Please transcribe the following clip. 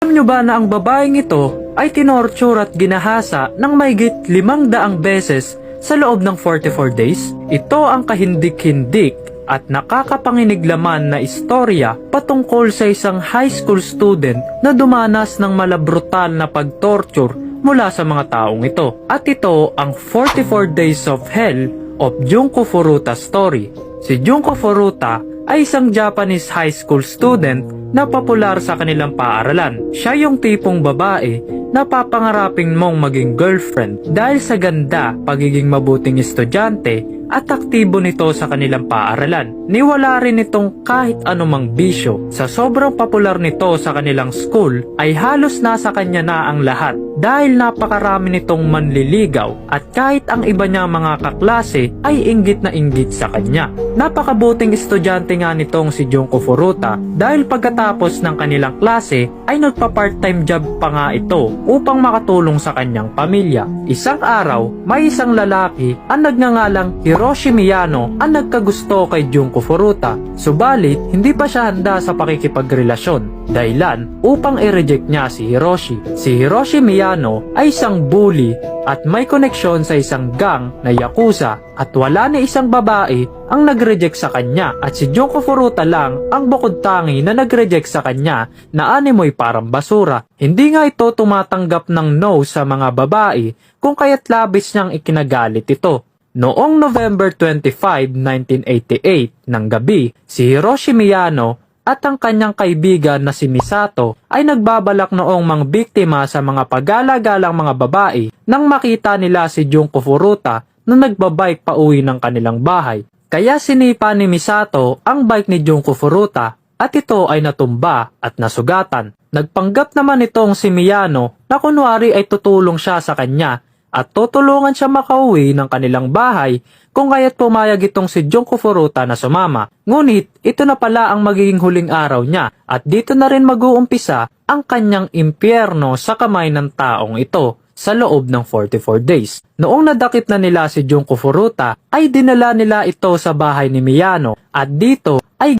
Alam nyo ba na ang babaeng ito ay tinorture at ginahasa ng mahigit 500 beses sa loob ng 44 days? Ito ang kahindik-hindik at nakakapanginig laman na istorya patungkol sa isang high school student na dumanas ng malabrutal na pagtorture mula sa mga taong ito. At ito ang 44 Days of Hell of Junko Furuta story. Si Junko Furuta ay isang Japanese high school student na popular sa kanilang paaralan. Siya yung tipong babae na papangarapin mong maging girlfriend dahil sa ganda, pagiging mabuting estudyante at aktibo nito sa kanilang paaralan. Niwala rin itong kahit anumang bisyo. Sa sobrang popular nito sa kanilang school ay halos nasa kanya na ang lahat dahil napakarami nitong manliligaw at kahit ang iba niyang mga kaklase ay inggit na inggit sa kanya. Napakabuting estudyante nga nitong si Junko Furuta dahil pagkatapos ng kanilang klase ay nagpa-part-time job pa nga ito upang makatulong sa kanyang pamilya. Isang araw, may isang lalaki ang nagngangalang Hiroshi Miyano ang nagkagusto kay Junko Furuta. Subalit, hindi pa siya handa sa pakikipagrelasyon. Dahilan upang i-reject niya si Hiroshi. Si Hiroshi Miyano ay isang bully at may koneksyon sa isang gang na Yakuza at wala ni isang babae ang nag-reject sa kanya at si Junko Furuta lang ang bukod tangi na nag-reject sa kanya na animoy parang basura. Hindi nga ito tumatanggap ng no sa mga babae kung kaya't labis niyang ikinagalit ito. Noong November 25, 1988 ng gabi, si Hiroshi Miyano at ang kanyang kaibigan na si Misato ay nagbabalak noong mangbiktima sa mga pagala-galang mga babae nang makita nila si Junko Furuta na nagbabike pa uwi ng kanilang bahay. Kaya sinipa ni Misato ang bike ni Junko Furuta at ito ay natumba at nasugatan. Nagpanggap naman itong si Miyano na kunwari ay tutulong siya sa kanya at tutulungan siya makauwi ng kanilang bahay kung kaya't pumayag itong si Junko Furuta na sumama. Ngunit ito na pala ang magiging huling araw niya at dito na rin mag-uumpisa ang kanyang impyerno sa kamay ng taong ito sa loob ng 44 days. Noong nadakip na nila si Junko Furuta ay dinala nila ito sa bahay ni Miyano at dito ay